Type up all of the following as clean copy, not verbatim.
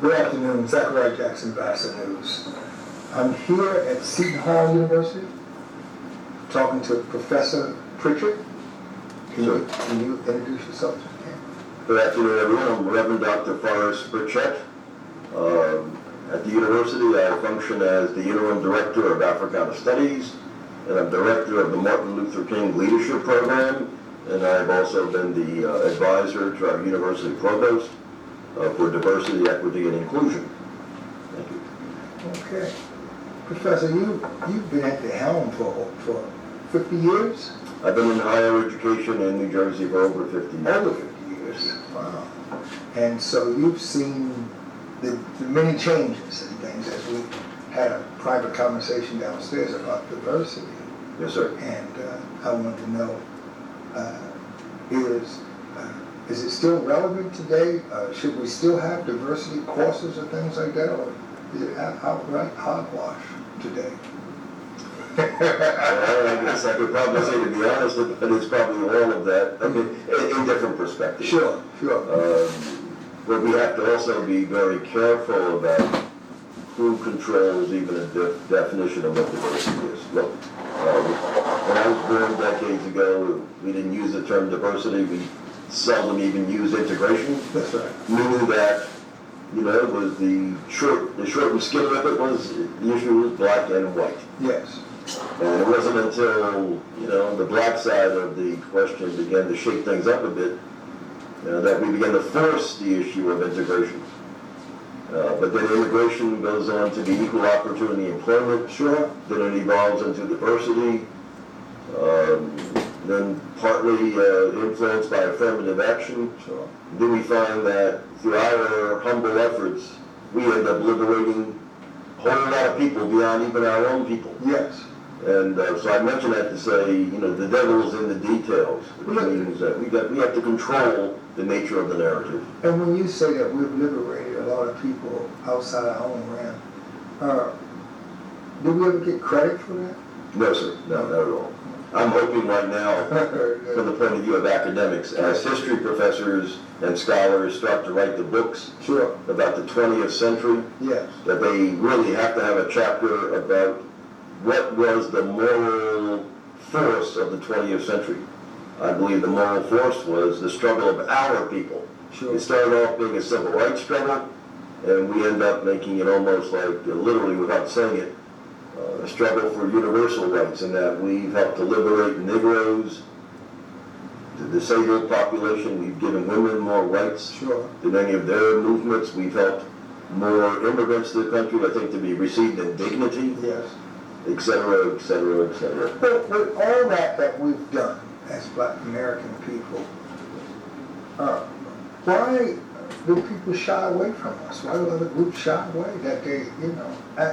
Good afternoon, Zachariah Jackson, BASA News. I'm here at Seton Hall University talking to Professor Pritchett. Can you introduce yourself to me? Good afternoon, everyone. I'm Reverend Dr. Forrest Pritchett. At the university, I function as the Interim Director of Africana Studies, and I'm Director of the Martin Luther King Leadership Program, and I've also been the advisor to our university provost for diversity, equity, and inclusion. Thank you. Okay. Professor, you've been at the helm for 50 years? I've been in higher education in New Jersey for over 50 years. Over 50 years. Wow. And so you've seen the many changes and things as we had a private conversation downstairs about diversity. Yes, sir. And I wanted to know, is it still relevant today? Should we still have diversity courses or things like that, or is it outright hogwash today? I guess I could probably say, to be honest, that it's probably all of that. I mean, in different perspectives. Sure. But we have to also be very careful about who controls even a definition of what diversity is. Look, when I was born decades ago, we didn't use the term diversity. We seldom even used integration. That's right. Meaning that, it was the short and skinny of it was, the issue was black and white. Yes. And it wasn't until, the black side of the question began to shake things up a bit, that we began to force the issue of integration. But then integration goes on to be equal opportunity employment. Sure. Then it evolves into diversity. Then partly influenced by affirmative action. Sure. Then we find that through our humble efforts, we end up liberating a whole lot of people beyond even our own people. Yes. And so I mention that to say, the devil's in the details, which means that we have to control the nature of the narrative. And when you say that we've liberated a lot of people outside our own realm, do we ever get credit for that? No, sir. No, not at all. I'm hoping right now, from the point of view of academics, as history professors and scholars start to write the books about the 20th century, yes, that they really have to have a chapter about what was the moral force of the 20th century. I believe the moral force was the struggle of our people. Sure. It started off being a civil rights struggle, and we end up making it almost like, literally without saying it, a struggle for universal rights, in that we've helped to liberate Negroes, the disabled population. We've given women more rights than any of their movements. We've helped more immigrants to the country, I think, to be received in dignity, yes, et cetera, et cetera, et cetera. But with all that we've done as Black American people, why do people shy away from us? Why do other groups shy away? That they,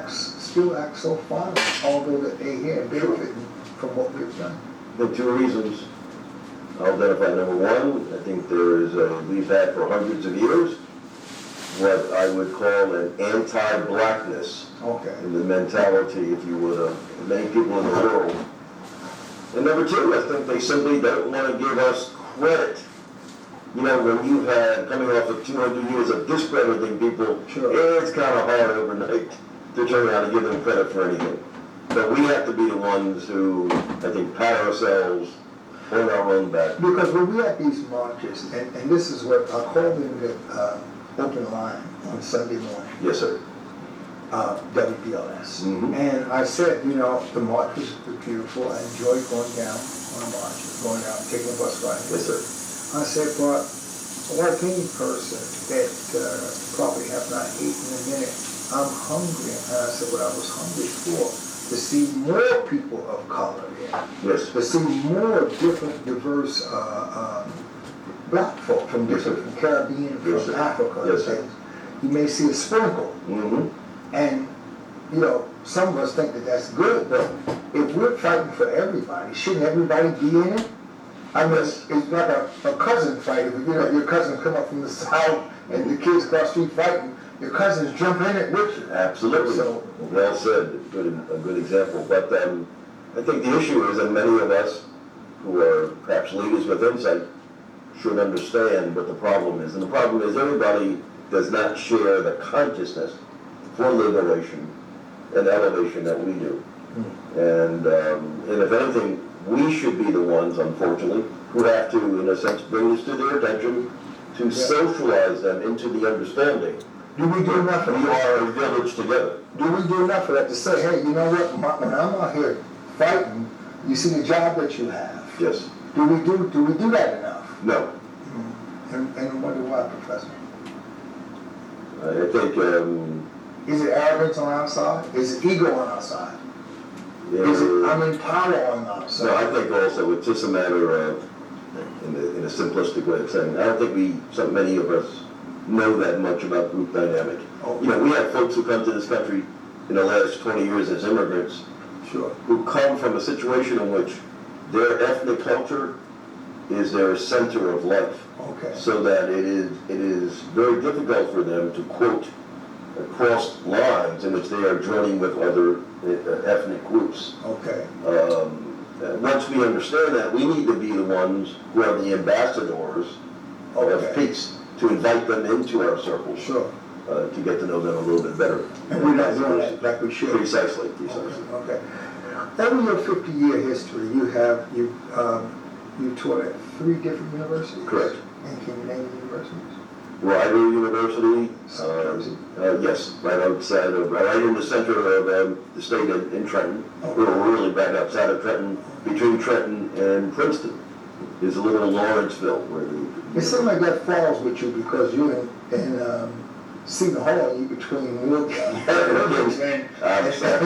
still act so fine, although that they here benefiting from what we've done. The two reasons I'll identify. Number one, I think we've had for hundreds of years what I would call an anti-blackness in the mentality, if you would, of many people in the world. And number two, I think they simply don't want to give us credit. When you've had, coming off of 200 years of discrediting people, it's kind of hard overnight to turn around and give them credit for anything. But we have to be the ones who, I think, pat ourselves on our own back. Because when we had these marches, and this is what I called in the open line on Sunday morning. Yes, sir. WBLS. Mm-hmm. And I said, the march was beautiful. I enjoyed going down on a march, going down, taking a bus ride. Yes, sir. I said, but like any person that probably have not eaten in a minute, I'm hungry. And I said, what I was hungry for, to see more people of color here. Yes. To see more different, diverse black folk from Caribbean, from Africa and things. You may see a sprinkle. Mm-hmm. And, some of us think that that's good, but if we're fighting for everybody, shouldn't everybody be in it? I mean, it's like a cousin fight. If your cousin come up from the south and the kids across the street fighting, your cousins jump in it with you. Absolutely. So, well said. A good example. But I think the issue is that many of us who are perhaps leaders with insight should understand what the problem is. And the problem is everybody does not share the consciousness for liberation and elevation that we do. And if anything, we should be the ones, unfortunately, who have to, in a sense, bring this to their attention, to socialize them into the understanding. Do we do enough of We that? are a village together. Do we do enough of that to say, hey, you know what, when I'm out here fighting, you see the job that you have? Yes. Do we do that enough? No. And wonder why, Professor? I think, Is it arrogance on our side? Is it ego on our side? Is it I'm in power on our side? no, I think also it's just a matter of, in a simplistic way of saying, I don't think so many of us know that much about group dynamic. Okay. You know, we have folks who come to this country in the last 20 years as immigrants, Sure. who come from a situation in which their ethnic culture is their center of life. Okay. So that it is very difficult for them to quote across lines in which they are joining with other ethnic groups. Okay. Once we understand that, we need to be the ones who are the ambassadors of peace, to invite them into our circle. Sure. To get to know them a little bit better. And we're not doing that like we should. Precisely. Okay. Over your 50-year history, you taught at 3 different universities? Correct. And can you name the universities? Rider University, South Jersey? yes, right in the center of the state in Trenton. Okay. We're really right outside of Trenton, between Trenton and Princeton. Is a little Lawrenceville where It seems like that falls with you because you're in Seton Hall, you between Milwaukee and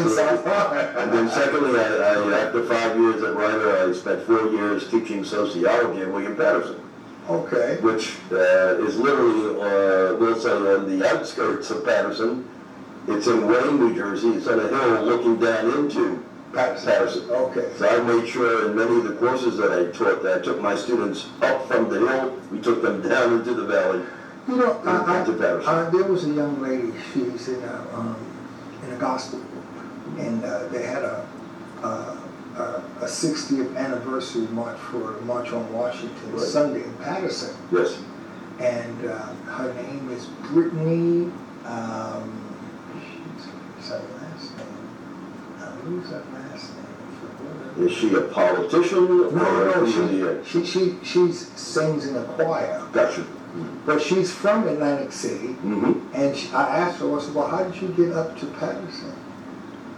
South Florida. And then secondly, after 5 years at Rider, I spent 4 years teaching sociology at William Patterson. Okay. Which is literally, we'll say, on the outskirts of Patterson. It's in Wayne, New Jersey. It's on a hill looking down into Patterson. Okay. So I made sure in many of the courses that I taught that I took my students up from the hill. We took them down into the valley. You know, into Patterson. there was a young lady. She's in a gospel group, and they had a 60th anniversary march for March on Washington Right. Sunday in Patterson. Yes. And her name is Brittany. What's her last name? Who's her last name? Is she a politician? No, she sings in a choir. Gotcha. But she's from Atlantic City, and I asked her, I said, well, how did you get up to Patterson?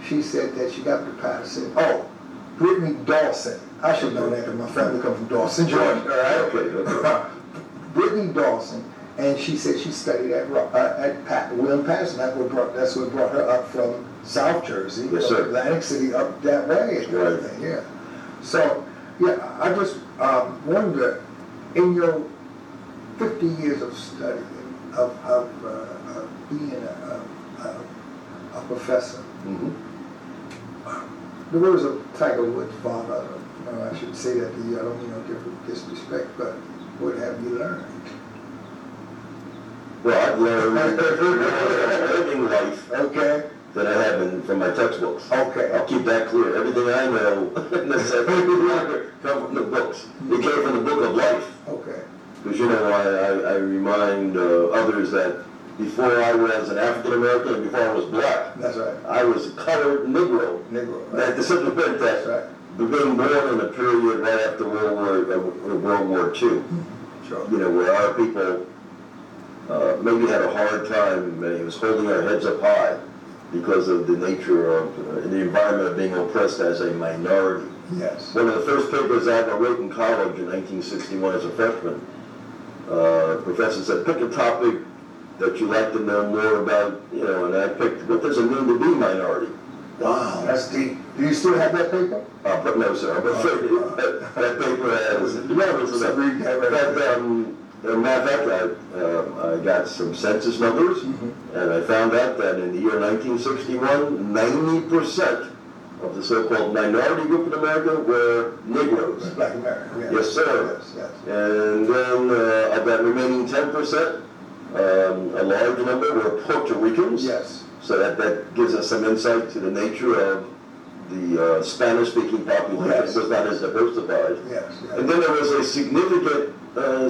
She said that she got to Patterson. Oh, Brittany Dawson. I should know that because my family comes from Dawson, Georgia, all right? Okay. Brittany Dawson, and she said she studied at William Patterson. That's what brought her up from South Jersey, yes, sir. Atlantic City, up that way and everything, yeah. So, yeah, I just wonder, in your 50 years of study, of being a professor, the words of Tiger Woods' father, I should say that to you, I don't mean no disrespect, but what have you learned? Well, I've learned living life Okay. that I have from my textbooks. Okay. I'll keep that clear. Everything I know come from the books. It came from the book of life. Okay. Because, you know, I remind others that before I was an African American and before I was black, That's right. I was a colored Negro. Negro. That the simple fact That's that right. being born in a period right after World War II, Sure. you know, where our people maybe had a hard time, it was holding our heads up high because of the nature of the environment of being oppressed as a minority. Yes. One of the first papers I ever wrote in college in 1961 as a freshman, professor said, pick a topic that you like to know more about, you know, and I picked, what does it mean to be minority? Wow, that's deep. Do you still have that paper? But no, sir, I'm afraid that paper has, matter of fact, I got some census numbers, and I found out that in the year 1961, 90% of the so-called minority group in America were Negroes. Black American, yes. Yes, sir. Yes. And then of that remaining 10%, a large number were Puerto Ricans. Yes. So that gives us some insight to the nature of the Spanish-speaking population. Yes. It was not as diversified. Yes. And then there was a significant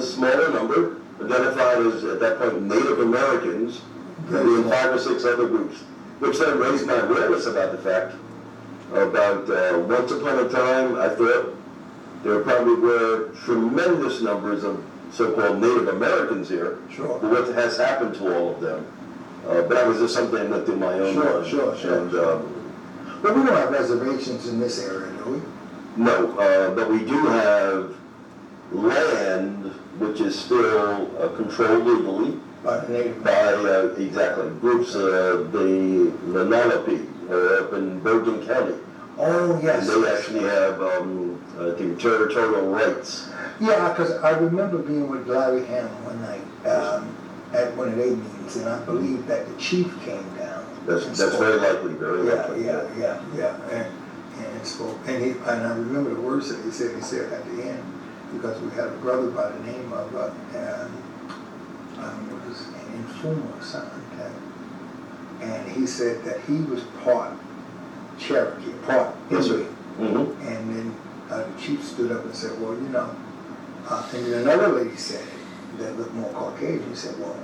smaller number identified as, at that point, Native Americans, and then 5 or 6 other groups, which then raised my awareness about the fact about once upon a time, I thought there probably were tremendous numbers of so-called Native Americans here. Sure. But what has happened to all of them? But that was just something that went through my own mind. Sure. And, but we don't have reservations in this area, do we? no, but we do have land which is still controlled legally By the native. by, exactly, groups, the Lenape, up in Bergen County. Oh, yes. And they actually have, I think, territorial rights. Yeah, because I remember being with Larry Hammond one night at one of their meetings, and I believe that the chief came down. That's very likely, very likely. Yeah. And spoke. And I remember the words that he said. He said at the end, because we had a brother by the name of, I don't know his name, Infuma or something like that. And he said that he was part Cherokee, part Indian. Mm-hmm. And then the chief stood up and said, well, you know, and then another lady said that looked more Caucasian. He said, well,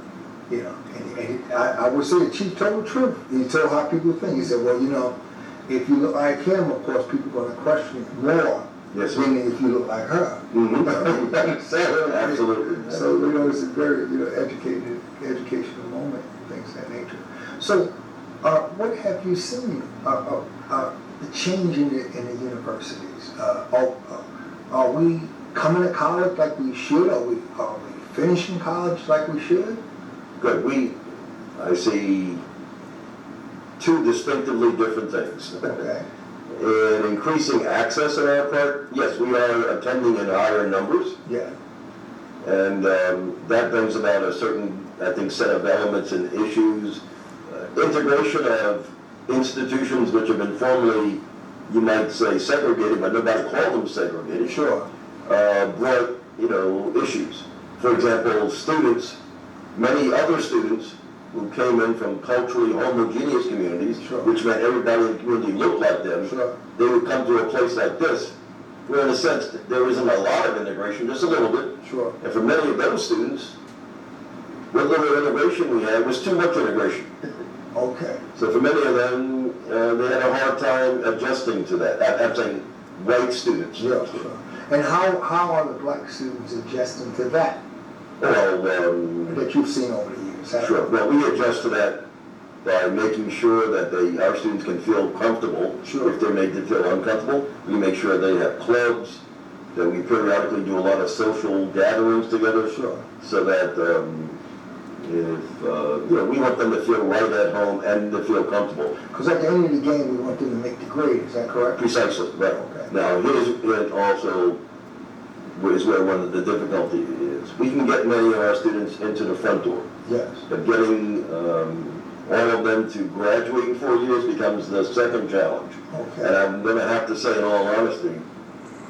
you know, and I would say the chief told the truth. He told how people think. He said, well, you know, if you look like him, of course, people are going to question it more than if you look like her. Mm-hmm. Absolutely. So, you know, it's a very, educational moment and things of that nature. So, what have you seen, the change in the universities? Are we coming to college like we should? Are we finishing college like we should? Good. I see 2 distinctively different things. Okay. In increasing access on our part, yes, we are attending in higher numbers. Yeah. And that brings about a certain, I think, set of elements and issues. Integration of institutions which have been formerly, you might say, segregated, but nobody called them segregated. Sure. Brought, issues. For example, many other students who came in from culturally homogeneous communities, Sure. which meant everybody in the community looked like them, Sure. they would come to a place like this, where in a sense there isn't a lot of integration, just a little bit. Sure. And for many of those students, what little integration we had was too much integration. Okay. So for many of them, they had a hard time adjusting to that. I'm saying white students. Yeah, sure. And how are the black students adjusting to that? Well, That you've seen over the years? sure. Well, we adjust to that by making sure that our students can feel comfortable. Sure. If they're made to feel uncomfortable, we make sure they have clubs, that we periodically do a lot of social gatherings together. Sure. So that we want them to feel right at home and to feel comfortable. Because at the end of the game, we want them to make the grade. Is that correct? Precisely, right. Okay. Now, here's also is where one of the difficulty is. We can get many of our students into the front door, Yes. but getting all of them to graduate in 4 years becomes the second challenge. Okay. And I'm going to have to say, in all honesty,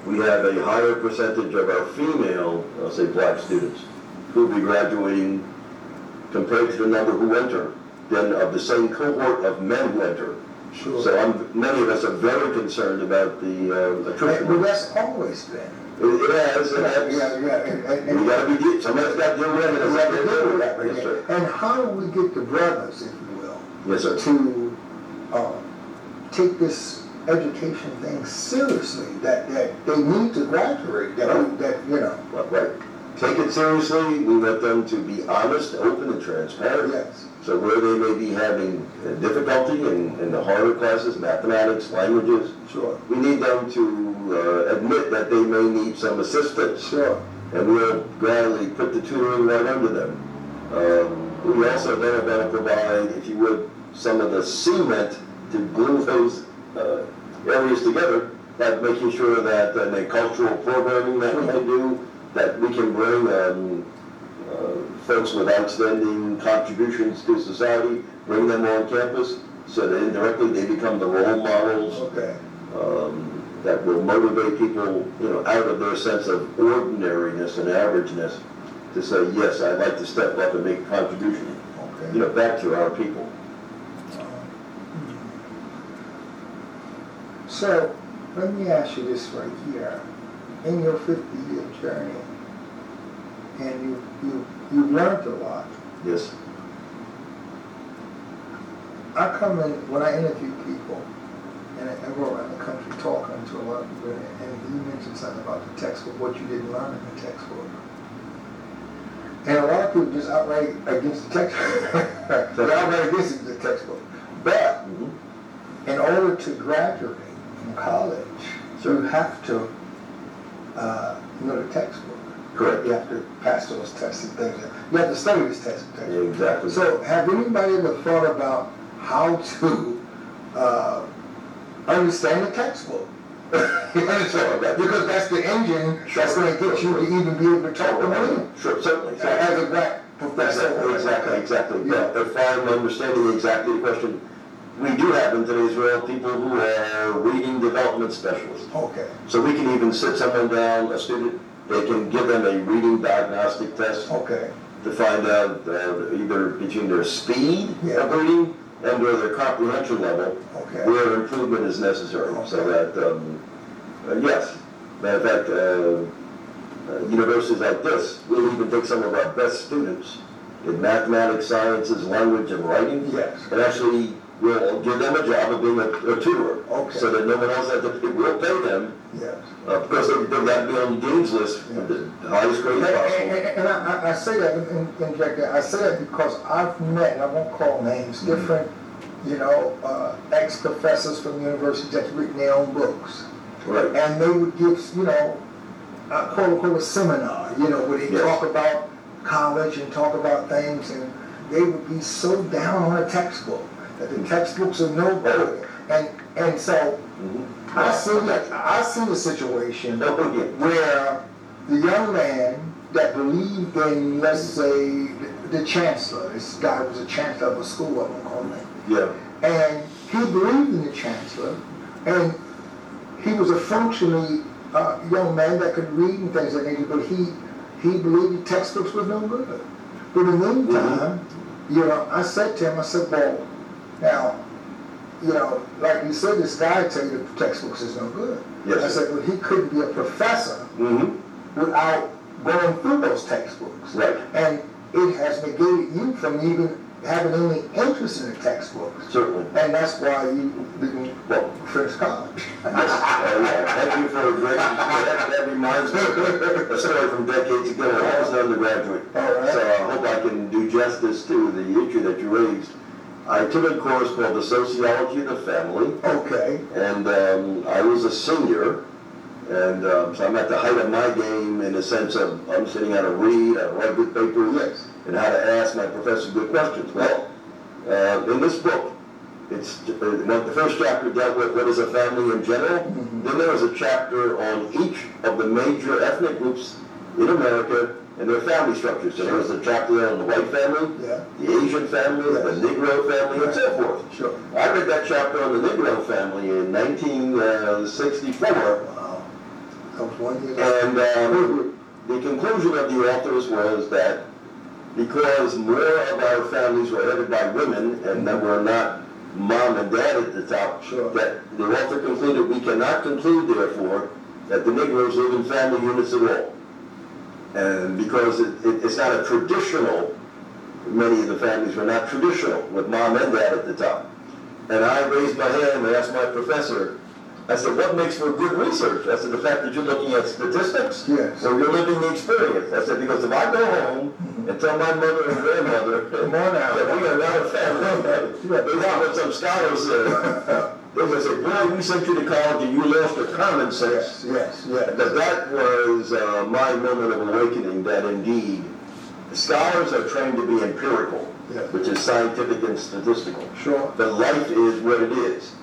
we have a higher percentage of our female, I'll say black students, who will be graduating compared to the number who enter, than of the same cohort of men who enter. Sure. So many of us are very concerned about the attrition. But that's always been. It has, And we gotta be, somebody's got to deal with it. we have to deal with that right Yes, there. sir. And how do we get the brothers, if you will, Yes, sir. to take this education thing seriously? That they need to graduate. Right. Take it seriously. We want them to be honest, open, and transparent. Yes. So where they may be having difficulty in the harder classes, mathematics, languages, Sure. we need them to admit that they may need some assistance. Sure. And we'll gladly put the tutoring right under them. We also then are going to provide, if you would, some of the cement to glue those areas together, by making sure that in the cultural programming that we can do, that we can bring folks with outstanding contributions to society, bring them on campus, so that indirectly they become the role models. Okay. That will motivate people, out of their sense of ordinariness and averageness, to say, yes, I'd like to step up and make a contribution, Okay. back to our people. So, let me ask you this right here. In your 50-year journey, and you've learned a lot. Yes. I come in, when I interview people, and I go around the country talking to a lot of people, and you mentioned something about the textbook, what you didn't learn in the textbook. And a lot of people just outright against the textbook. They're outright against the textbook. But in order to graduate from college, you have to know the textbook. Correct. You have to pass those tests and things. You have to study this test. Yeah, exactly. So have anybody ever thought about how to understand the textbook? Because that's the engine that's going to get you to even be able to talk to me. Sure, certainly. As a black professor. Exactly. Yeah. If I'm understanding exactly the question, we do have in today's world people who are reading development specialists. Okay. So we can even sit someone down, a student, they can give them a reading diagnostic test Okay. to find out either between their speed of reading and or their comprehension level Okay. where improvement is necessary. Okay. So that, yes, matter of fact, universities like this will even take some of our best students in mathematics, sciences, language, and writing, Yes. and actually will give them a job of being a tutor, Okay. so that no one else will pay them, Yes. because they've got to be on the dean's list for the highest grade possible. And I say that, interject that, I say that because I've met, and I won't call names, different, ex-professors from universities that's written their own books. Right. And they would give, a quote unquote a seminar, where they Yes. talk about college and talk about things, and they would be so down on a textbook that the textbooks are no good. And so I see the situation where the young man that believed in, let's say, the chancellor, this guy was a chancellor of a school, I won't call him that. Yeah. And he believed in the chancellor, and he was a functionally young man that could read and things like that, but he believed the textbooks were no good. But in the meantime, I said to him, well, now, like you said, this guy tell you the textbooks is no good. Yes. I said, well, he couldn't be a professor without going through those textbooks. Right. And it has negated you from even having any interest in the textbooks. Certainly. And that's why you didn't finish college. Thank you for that reminds me of a story from decades ago when I was an undergraduate. All right. So I hope I can do justice to the issue that you raised. I took a course called the Sociology of the Family. Okay. And I was a senior, and so I'm at the height of my game in the sense of understanding how to read, how to write good papers, Yes. and how to ask my professor good questions. Well, in this book, it's the first chapter dealt with what is a family in general. Then there was a chapter on each of the major ethnic groups in America and their family structures. So there was a chapter on the white family, the Asian family, the Negro family, and so forth. Sure. I read that chapter on the Negro family in 1964. Wow. That was 1 year. And the conclusion of the authors was that because more of our families were headed by women and that were not mom and dad at the top, that the author concluded we cannot conclude, therefore, that the Negroes live in family units at all. And because it's not a traditional, many of the families were not traditional with mom and dad at the top. And I raised my hand and asked my professor, I said, what makes for good research? I said, the fact that you're looking at statistics? Yes. Or you're living the experience? I said, because if I go home and tell my mother and grandmother that we are not a family, they want what some scholars said. They would say, boy, we sent you to college and you lost your common sense. Yes. But that was my moment of awakening, that indeed, scholars are trained to be empirical, which is scientific and statistical. Sure. But life is what it is.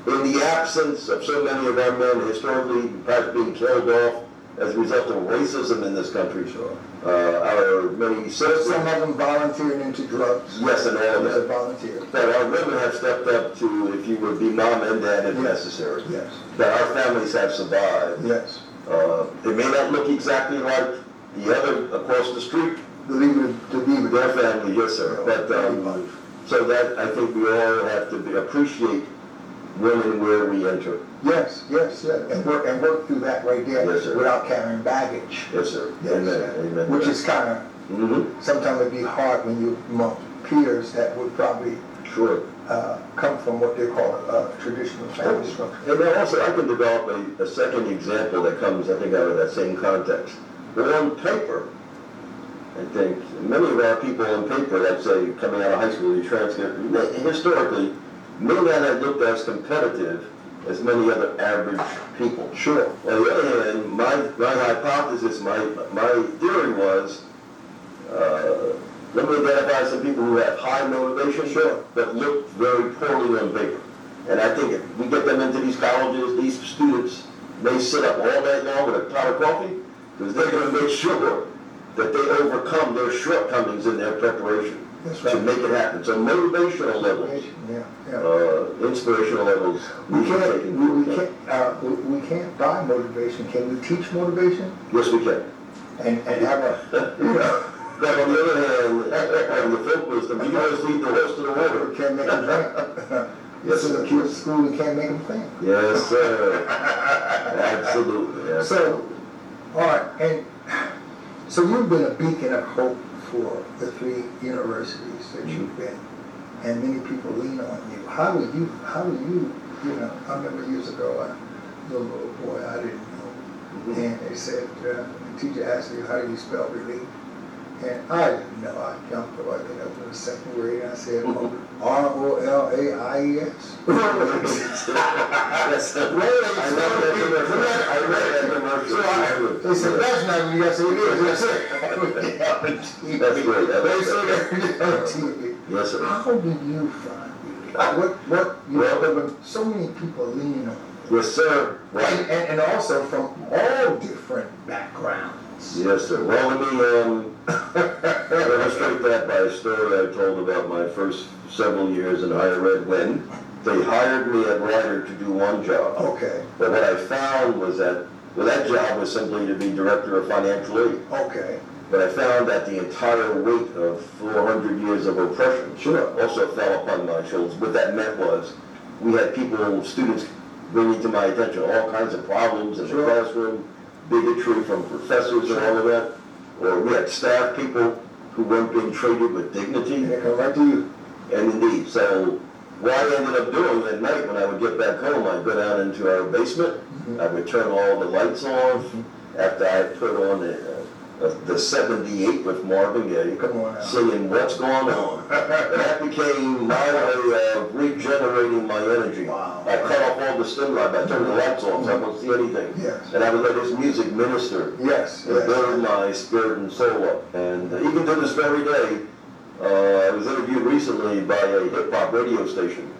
In the absence of so many of our men historically perhaps being killed off as a result of racism in this country, our many citizens... Some of them volunteered into drugs. Yes, and all of that. Volunteered. But our women have stepped up to, if you would, be mom and dad if necessary. Yes. That our families have survived. Yes. It may not look exactly like the other across the street. Believe it to be with Their family, yes, sir. But so that I think we all have to appreciate when and where we enter. Yes, and work through that right there. Yes, sir. Without carrying baggage. Yes, sir. Yes, Amen. Which is kind of, sometimes it'd be hard when you among peers that would probably Sure. come from what they call a traditional family structure. And then also, I can develop a second example that comes, I think, out of that same context. But on paper, I think many of our people on paper, let's say, coming out of high school, you transcript, historically, may not have looked as competitive as many other average people. Sure. On the other hand, my hypothesis, my theory was, let me identify some people who have high motivation, but look very poorly on paper. And I think if we get them into these colleges, these students may sit up all night long with a pot of coffee, because they're going to make sure that they overcome their shortcomings in their preparation to make it happen. So motivational levels, inspirational levels. We can't buy motivation. Can we teach motivation? Yes, we can. And have a, But on the other hand, the folk wisdom, you guys lead the horse to the water. We can't make them think. Yes, so sir. the kids at school, we can't make them think. Yes, sir. Absolutely. So, all right, and so you've been a beacon of hope for the 3 universities that you've been, and many people lean on you. How do you, I remember years ago, I was a little boy, I didn't know, and they said, the teacher asked me, how do you spell relief? And I didn't know. I jumped up, I think I was in the 2nd grade, and I said, R-O-L-A-I-E-S. Yes, I read that commercial. They said, that's not what you got to say, it is. That's it. That's great. They said that on TV. Yes, sir. How do you find relief? So many people lean on you. Yes, sir. Right. And also from all different backgrounds. Yes, sir. Well, let me illustrate that by a story I told about my first several years in higher ed when they hired me at Rider to do one job. Okay. But what I found was that, that job was simply to be director of financial aid. Okay. But I found that the entire weight of 400 years of oppression also fell upon my shoulders. What that meant was we had students bringing to my attention all kinds of problems in the classroom, bigotry from professors and all of that. Or we had staff people who weren't being treated with dignity. And they come right to you. And indeed, so what I ended up doing at night when I would get back home, I'd go down into our basement, I would turn all the lights off, after I put on the 78 with Marvin Gaye, singing What's Going On. That became my way of regenerating my energy. Wow. I cut off all the stimuli, I turned the lights off so I couldn't see anything. Yes. And I would let his music minister. Yes. And build my spirit and soul up. And even to this very day, I was interviewed recently by a hip-hop radio station,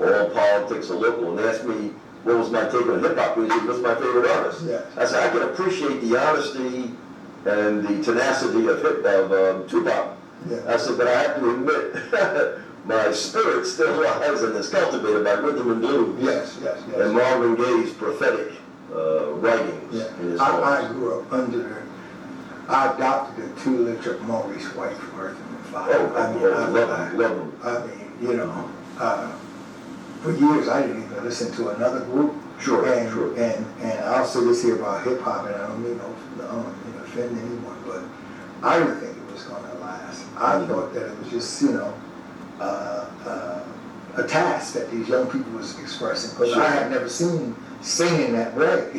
All Politics are Local, and they asked me what was my take on hip-hop music, what's my favorite artist. Yes. I said, I can appreciate the honesty and the tenacity of Tupac. Yes. I said, but I have to admit, my spirit still lies and is cultivated by rhythm and blues. Yes. And Marvin Gaye's prophetic writings in his songs. I grew up I adopted the tutelage of Maurice White from Earth and Fire. Love him. I mean, for years I didn't even listen to another group. Sure. And I'll say this here about hip hop, and I don't mean to offend anyone, but I didn't think it was going to last. I thought that it was just, a task that these young people was expressing, because I had never seen singing that way.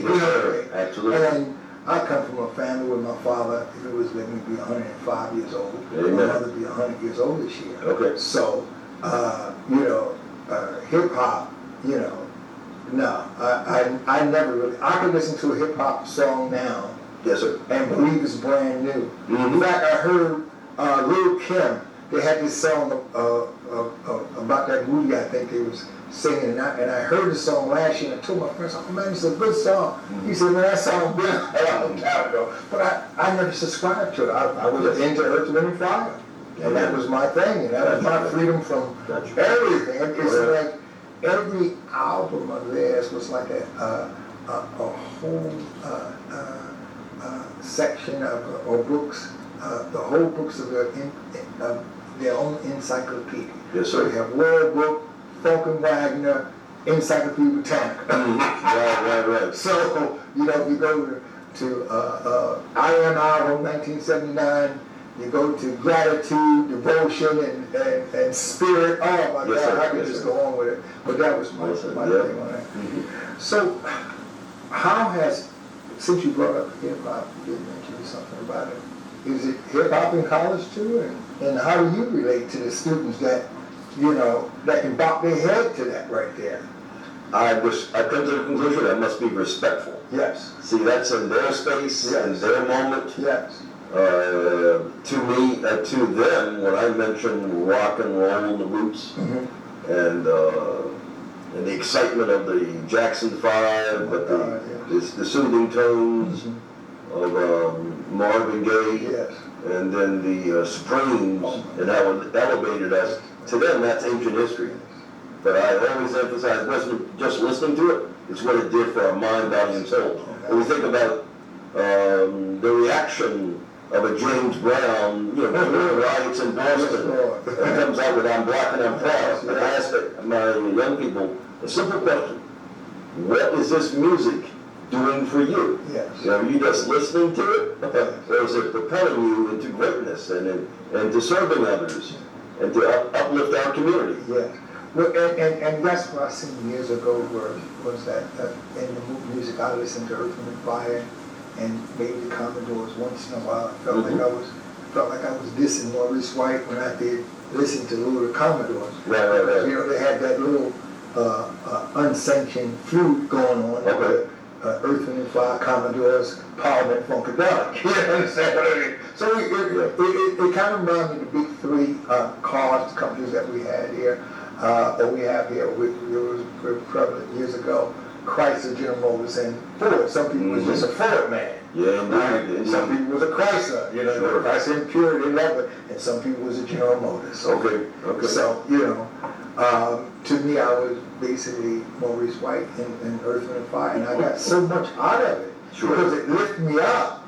Absolutely. And I come from a family where my father, if he was living, would be 105 years old. Amen. My mother would be 100 years old this year. Okay. So, hip hop, no, I never really, I can listen to a hip hop song now. Yes, sir. And believe it's brand new. In fact, I heard Lil Kim, they had this song about that movie I think they was singing, and I heard the song last year, and I told my friends, oh man, it's a good song. He said, man, that song been a long time ago. But I never subscribed to it. I was into Earth, Wind and Fire. And that was my thing, and that was my freedom from everything. It's like every album of theirs was like a whole section or books, the whole books of their own encyclopedia. Yes, So sir. you have World Book, Falcon Wagner, Encyclopedia Britannica. Right. So, you know, you go to INR from 1979, you go to Gratitude, Devotion, and Spirit. Oh my Yes, God, sir. I could just go on with it. But that was my thing on that. So, how has, since you brought up hip-hop, you did mention something about it. Is it hip-hop in college too? And how do you relate to the students that, you know, that can bop their head to that right there? I come to the conclusion I must be respectful. Yes. See, that's in their space, in their moment. Yes. To me, to them, when I mention rock and roll, the roots, and the excitement of the Jackson 5, but the soothing tones of Marvin Gaye, and then the Supremes, and how it elevated us, to them that's ancient history. But I always emphasize, wasn't just listening to it, it's what it did for our mind, body, and soul. When we think about the reaction of a James Brown, you know, to the riots in Boston, and comes out with "I'm black and I'm proud." And I ask my young people a simple question: what is this music doing for you? Yes. You know, are you just listening to it, or is it propelling you into greatness and to serving others and to uplift our community? Yes. Well, and that's what I seen years ago was that in the music I listened to Earth, Wind and Fire and maybe the Commodores once in a while. I felt like I was dissing Maurice White when I did listen to the Commodores. Right. You know, they had that little unsanctioned flute going on. Okay. Earth, Wind and Fire, Commodores, Parliament, Funkadelic. You understand what I mean? So it kind of reminded me of the big three cars companies that we had here. That we have here, were prevalent years ago. Chrysler, General Motors, and Ford. Some people was just a Ford man. Yeah, Right? Some people was a Chrysler, you know, Sure. Chrysler and Pure, they love it. And some people was a General Motors. Okay. So, you know, to me, I was basically Maurice White in Earth, Wind and Fire, and I got so much out of it because it lifted me up.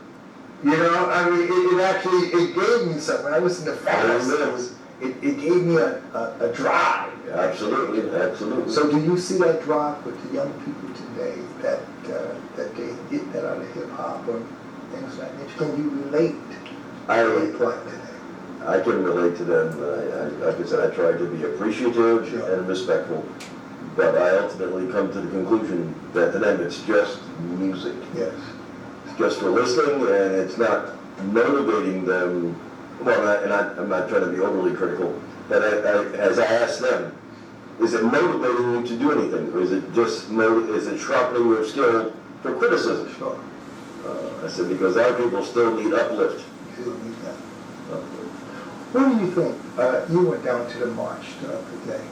You know, I mean, it gave me something. I listened to Forrest. It gave me a drive. Absolutely. So do you see that drive with the young people today that they get that out of hip hop or things like that? Can you relate to what today? I can relate to them. Like I said, I try to be appreciative and respectful, but I ultimately come to the conclusion that to them it's just music. Yes. It's just for listening, and it's not motivating them. Well, I'm not trying to be overly critical, but as I ask them, is it motivating you to do anything, or is it just is it sharpening your skill for criticism? Sure. I said because our people still need uplift. Still need that. What do you think? You went down to the march today,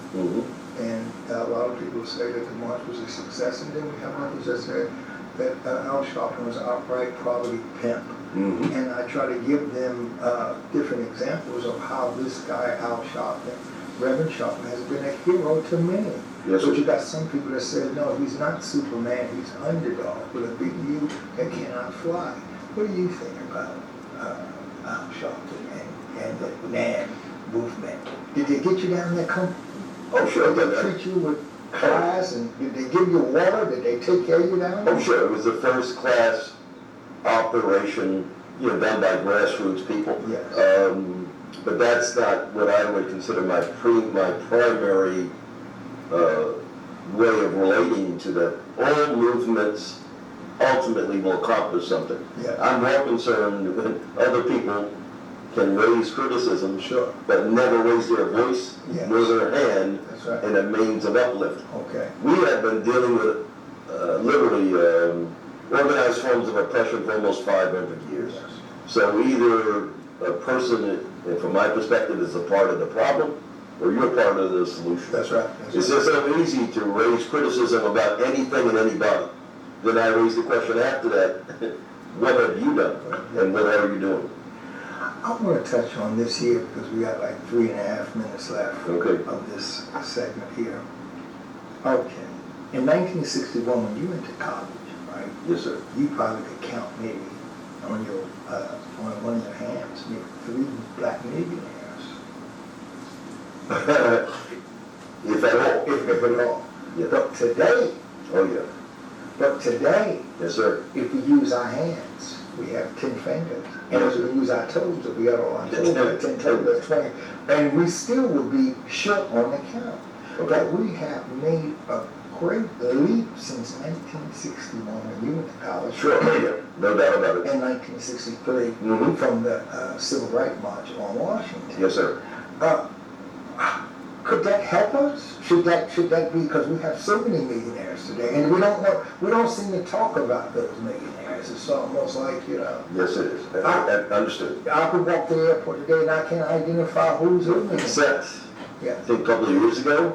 and a lot of people say that the march was a success, and then we have others that say that Al Sharpton was an outright poverty pimp. And I try to give them different examples of how this guy, Al Sharpton, Reverend Sharpton, has been a hero to many. Yes, but you got some people that say, no, he's not Superman, he's an underdog with a big U that cannot fly. What do you think about Al Sharpton and the NAN movement? Did they get you down there comfortable? Oh, sure. Did they treat you with class, and did they give you water? Did they take care of you down there? Oh, sure. It was a first class operation, you know, done by grassroots people. Yes. But that's not what I would consider my primary way of relating to that. All movements ultimately will accomplish something. Yeah. I'm more concerned when other people can raise criticism, Sure. but never raise their voice nor their hand That's right. in a means of uplift. Okay. We have been dealing with literally organized forms of oppression for almost 500 years. Yes. So either a person, from my perspective, is a part of the problem, or you're part of the solution. That's right. It's just so easy to raise criticism about anything and anybody. Then I raise the question after that, what have you done, and what are you doing? I want to touch on this here because we got like 3.5 minutes left of this segment here. Okay. In 1961, when you went to college, right? Yes, sir. You probably could count maybe on your on one of your hands, maybe 3 black millionaires. If at all. If at all. Yeah. But today, Oh, yeah. yes, sir. if we use our hands, we have 10 fingers. And Yes, if we use our toes, if we got all our toes, we have 10 toes, that's 20. And we still will be short on the count. Okay. But we have made a great leap since 1961 when you went to college. Sure, yeah, no doubt about it. In 1963, Mhm. from the Civil Rights March on Washington. Yes, sir. Could that help us? Should that be, because we have so many millionaires today, and we don't seem to talk about those millionaires. It's almost like, Yes, it is. I understood. I could walk to the airport today and I can't identify who's who. Except, Yeah. I think a couple of years ago,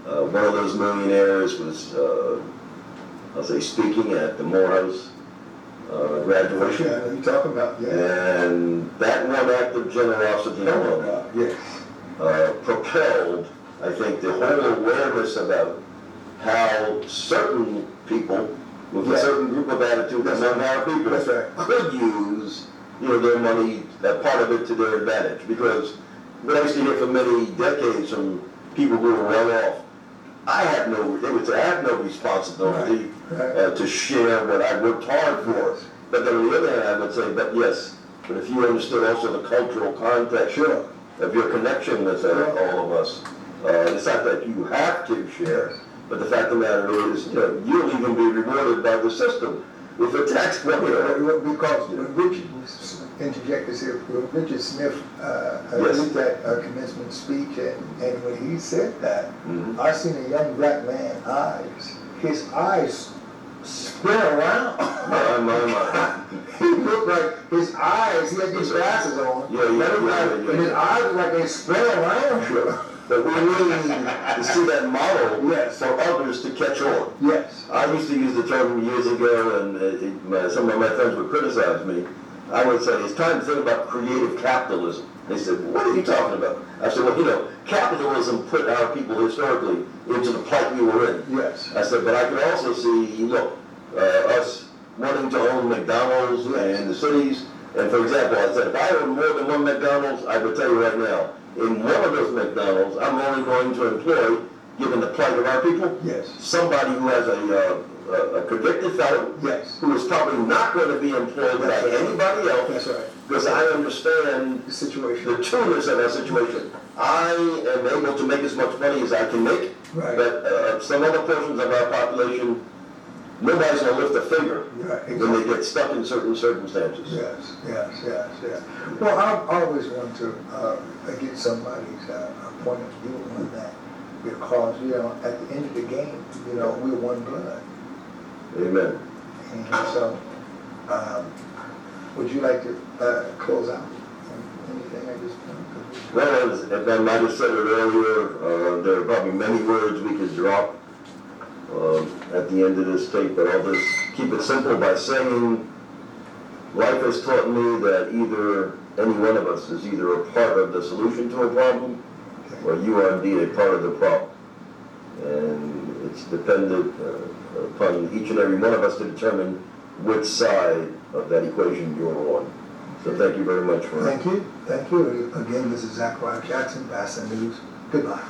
one of those millionaires was, I'll say, speaking at the Morehouse graduation. Yeah, you talking about, yeah. And that one act of generosity alone Yes. propelled, I think, the whole awareness about how certain people with a certain group of attitude among our people That's right. could use, their money, part of it to their advantage. Because what I used to hear for many decades from people who were well off, they would say, I have no responsibility Right. to share what I worked hard for. But then on the other hand, I would say, but if you understood also the cultural context Sure. of your connection with all of us, it's not that you have to share, but the fact of the matter is, you'll even be rewarded by the system with a tax credit. Because when Richard, interject this here, when Richard Smith did that commencement speech, and when he said that, I seen a young black man's eyes. His eyes spread around. My. He looked like his eyes, he had these glasses on. Yeah. And his eyes were like they spread around. Sure. But we need to see that model for others to catch on. Yes. I used to use the term years ago, and some of my friends would criticize me. I would say, it's time to think about creative capitalism. They said, what are you talking about? I said, well, capitalism put our people historically into the plight we were in. Yes. I said, but I could also see, us wanting to own McDonald's and the cities. And for example, I said, if I owned more than one McDonald's, I would tell you right now, in one of those McDonald's, I'm only going to employ, given the plight of our people, somebody who has a convicted felon, who is probably not going to be employed by anybody else. That's right. Because I understand The situation. the trueness of our situation. I am able to make as much money as I can make, but some other portions of our population, nobody's going to lift a finger when they get stuck in certain circumstances. Yes. Well, I always want to get somebody's point of view on that, because, at the end of the game, we're one blood. Amen. And so, would you like to close out anything at this point? Well, as I might have said it earlier, there are probably many words we could drop at the end of this tape, but I'll just keep it simple by saying life has taught me that either any one of us is either a part of the solution to a problem, or you are indeed a part of the problem. And it's dependent upon each and every one of us to determine which side of that equation you're on. So thank you very much for Thank you. Again, this is Zachariah Jackson, BASA News. Goodbye.